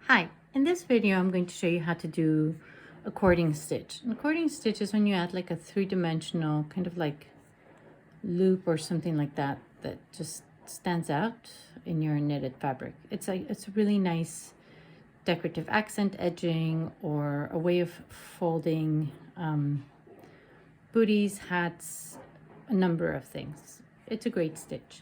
Hi, in this video I'm going to show you how to do a cording stitch. An cording stitch is when you add like a three-dimensional kind of like loop or something like that that just stands out in your knitted fabric. It's a really nice decorative accent edging or a way of folding booties, hats, a number of things. It's a great stitch,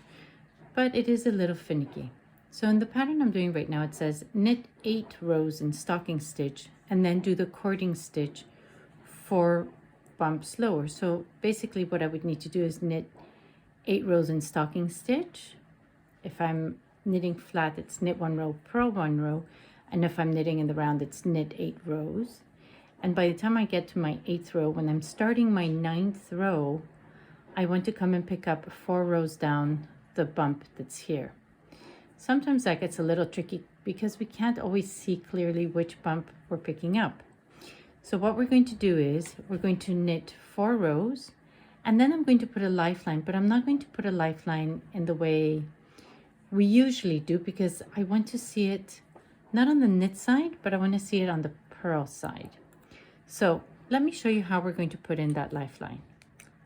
but it is a little finicky. So in the pattern I'm doing right now, it says knit 8 rows in stocking stitch and then do the cording stitch 4 bumps lower. So basically what I would need to do is knit 8 rows in stocking stitch. If I'm knitting flat, it's knit 1 row, purl 1 row. And if I'm knitting in the round, it's knit 8 rows. And by the time I get to my 8th row, when I'm starting my 9th row, I want to come and pick up 4 rows down the bump that's here. Sometimes that gets a little tricky because we can't always see clearly which bump we're picking up. So what we're going to do is we're going to knit 4 rows and then I'm going to put a lifeline, but I'm not going to put a lifeline in the way we usually do because I want to see it not on the knit side, but I want to see it on the purl side. So let me show you how we're going to put in that lifeline.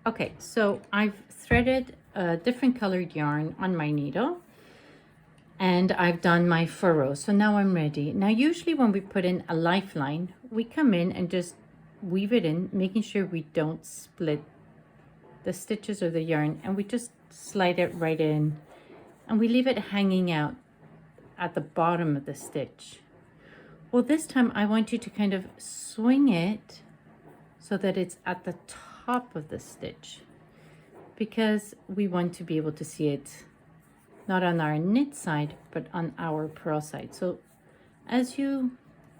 Okay, so I've threaded a different colored yarn on my needle and I've done my furrows. So now I'm ready. Now, usually when we put in a lifeline, we come in and just weave it in, making sure we don't split the stitches or the yarn, and we just slide it right in and we leave it hanging out at the bottom of the stitch. Well, this time I want you to kind of swing it so that it's at the top of the stitch because we want to be able to see it not on our knit side, but on our purl side. So as you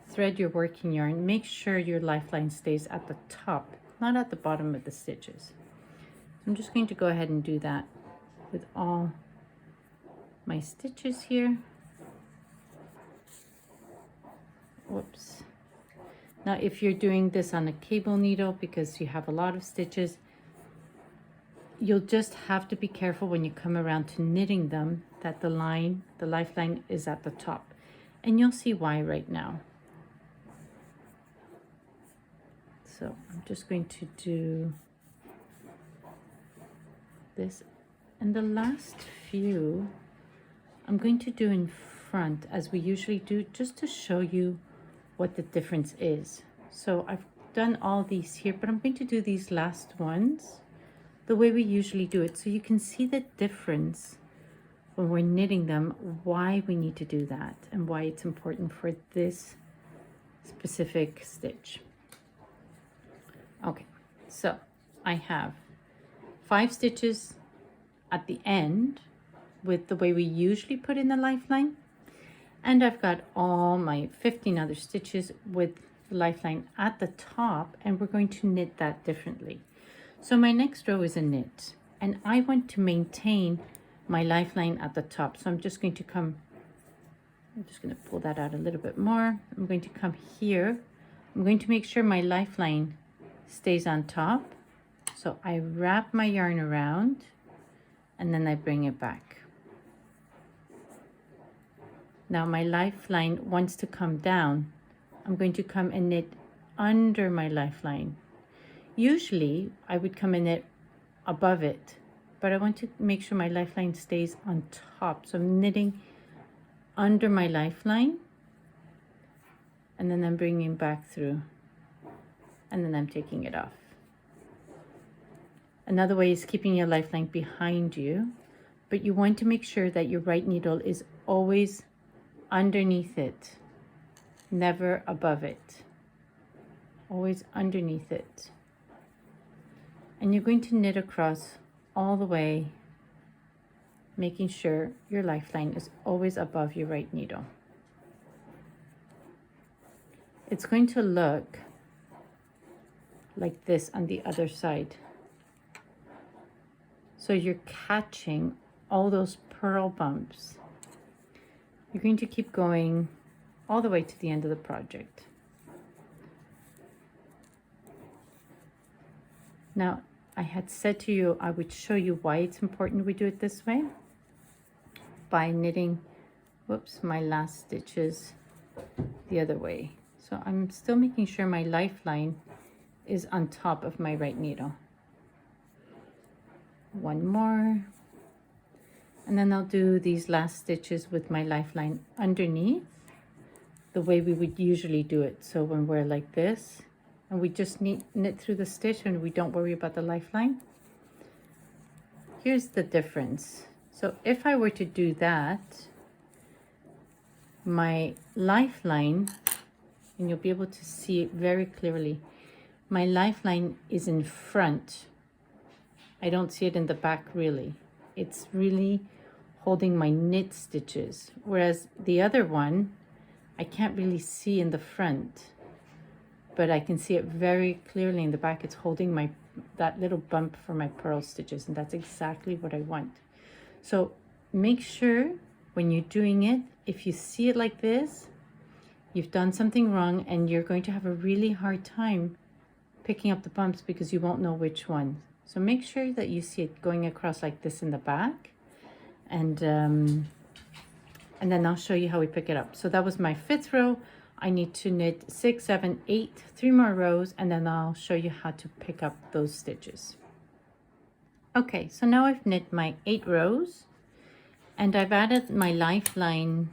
thread your working yarn, make sure your lifeline stays at the top, not at the bottom of the stitches. I'm just going to go ahead and do that with all my stitches here. Whoops. Now, if you're doing this on a cable needle because you have a lot of stitches, you'll just have to be careful when you come around to knitting them that the lifeline is at the top. And you'll see why right now. So I'm just going to do this. And the last few, I'm going to do in front as we usually do, just to show you what the difference is. So I've done all these here, but I'm going to do these last ones the way we usually do it, so you can see the difference when we're knitting them, why we need to do that and why it's important for this specific stitch. Okay, so I have 5 stitches at the end with the way we usually put in the lifeline, and I've got all my 15 other stitches with the lifeline at the top, and we're going to knit that differently. So my next row is a knit and I want to maintain my lifeline at the top. So I'm just going to pull that out a little bit more. I'm going to come here. I'm going to make sure my lifeline stays on top. So I wrap my yarn around and then I bring it back. Now my lifeline wants to come down. I'm going to come and knit under my lifeline. Usually I would come in it above it, but I want to make sure my lifeline stays on top. So I'm knitting under my lifeline and then I'm bringing back through and then I'm taking it off. Another way is keeping your lifeline behind you, but you want to make sure that your right needle is always underneath it, never above it, always underneath it. And you're going to knit across all the way, making sure your lifeline is always above your right needle. It's going to look like this on the other side. So you're catching all those purl bumps. You're going to keep going all the way to the end of the project. Now, I had said to you I would show you why it's important we do it this way by knitting, whoops, my last stitches the other way. So I'm still making sure my lifeline is on top of my right needle. One more. And then I'll do these last stitches with my lifeline underneath the way we would usually do it. So when we're like this, and we just knit through the stitch and we don't worry about the lifeline. Here's the difference. So if I were to do that, my lifeline, and you'll be able to see it very clearly, my lifeline is in front. I don't see it in the back really. It's really holding my knit stitches, whereas the other one I can't really see in the front, but I can see it very clearly in the back. It's holding that little bump for my purl stitches, and that's exactly what I want. So make sure when you're doing it, if you see it like this, you've done something wrong, and you're going to have a really hard time picking up the bumps because you won't know which one. So make sure that you see it going across like this in the back, and then I'll show you how we pick it up. So that was my 5th row. I need to knit 6, 7, 8, 3 more rows, and then I'll show you how to pick up those stitches. Okay, so now I've knit my 8 rows, and I've added my lifeline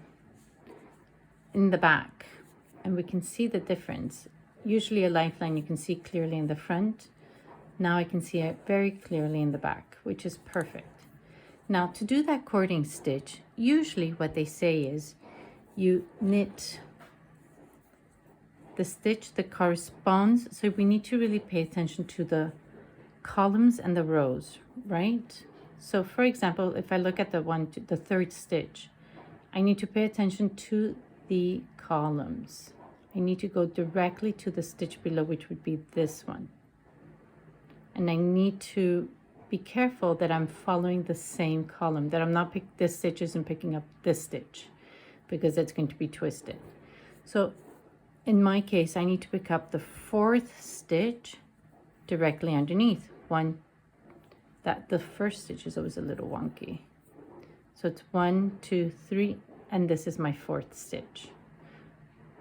in the back, and we can see the difference. Usually a lifeline you can see clearly in the front. Now I can see it very clearly in the back, which is perfect. Now to do that cording stitch, usually what they say is you knit the stitch that corresponds. So we need to really pay attention to the columns and the rows, right? So for example, if I look at the 3rd stitch, I need to pay attention to the columns. I need to go directly to the stitch below, which would be this one. And I need to be careful that I'm following the same column, that I'm not picking this stitches and picking up this stitch, because it's going to be twisted. So in my case, I need to pick up the 4th stitch directly underneath. The first stitch is always a little wonky. So it's 1, 2, 3, and this is my 4th stitch.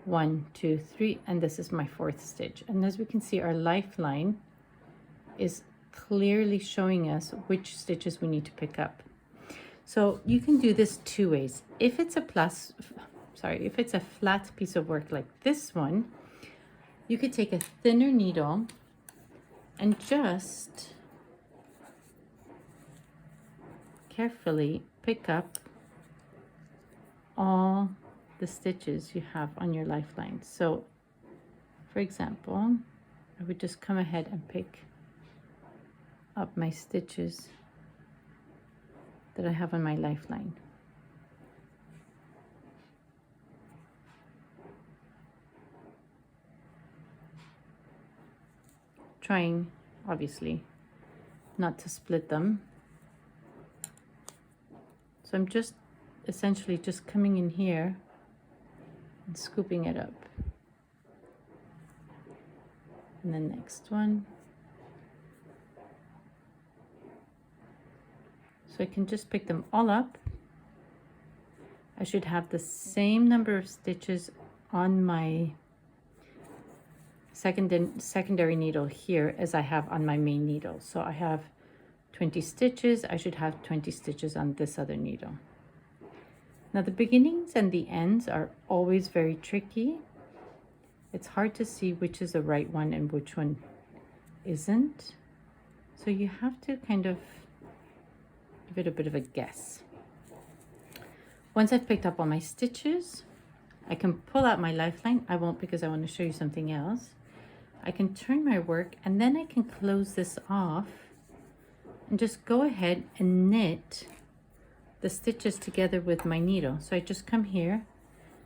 1, 2, 3, and this is my 4th stitch. And as we can see, our lifeline is clearly showing us which stitches we need to pick up. So you can do this 2 ways. If it's a flat piece of work like this one, you could take a thinner needle and just carefully pick up all the stitches you have on your lifeline. So for example, I would just come ahead and pick up my stitches that I have on my lifeline. Trying, obviously, not to split them. So I'm just essentially just coming in here and scooping it up. And the next one. So I can just pick them all up. I should have the same number of stitches on my secondary needle here as I have on my main needle. So I have 20 stitches. I should have 20 stitches on this other needle. Now the beginnings and the ends are always very tricky. It's hard to see which is the right one and which one isn't. So you have to kind of give it a bit of a guess. Once I've picked up all my stitches, I can pull out my lifeline. I won't, because I want to show you something else. I can turn my work, and then I can close this off and just go ahead and knit the stitches together with my needle. So I just come here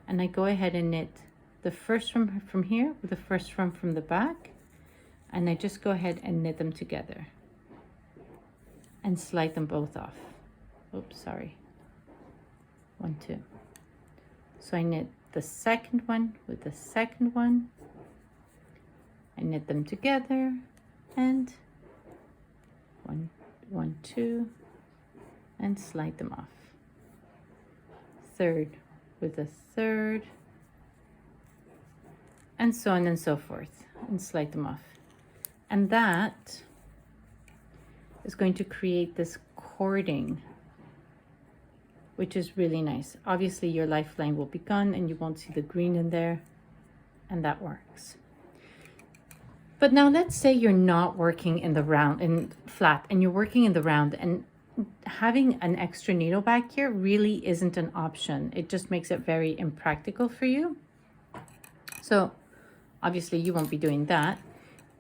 and I go ahead and knit the first from here with the first from the back, and I just go ahead and knit them together and slide them both off. Oops, sorry. 1, 2. So I knit the second one with the second one. I knit them together, and 1, 1, 2, and slide them off. Third with a third, and so on and so forth, and slide them off. And that is going to create this cording, which is really nice. Obviously your lifeline will be gone and you won't see the green in there, and that works. But now let's say you're not working in the round and flat, and you're working in the round, and having an extra needle back here really isn't an option. It just makes it very impractical for you. So obviously you won't be doing that.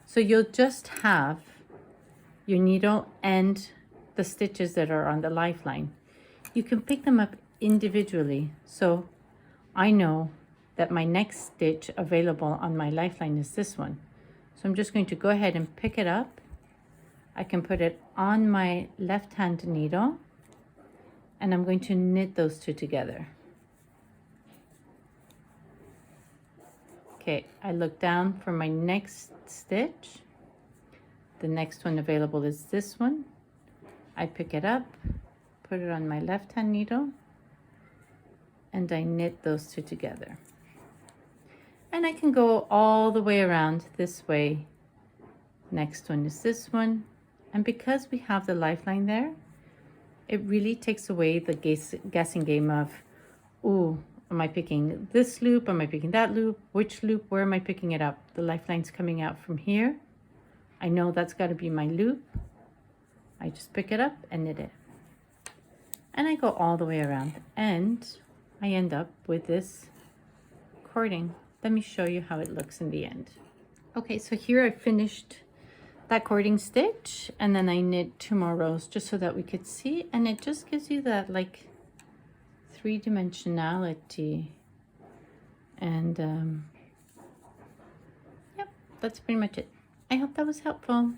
So you'll just have your needle and the stitches that are on the lifeline. You can pick them up individually. So I know that my next stitch available on my lifeline is this one. So I'm just going to go ahead and pick it up. I can put it on my left hand needle, and I'm going to knit those two together. Okay, I look down for my next stitch. The next one available is this one. I pick it up, put it on my left hand needle, and I knit those two together. And I can go all the way around this way. Next one is this one. And because we have the lifeline there, it really takes away the guessing game of, ooh, am I picking this loop? Am I picking that loop? Which loop? Where am I picking it up? The lifeline's coming out from here. I know that's got to be my loop. I just pick it up and knit it. And I go all the way around, and I end up with this cording. Let me show you how it looks in the end. Okay, so here I finished that cording stitch, and then I knit 2 more rows just so that we could see, and it just gives you that like 3-dimensionality. And yep, that's pretty much it. I hope that was helpful.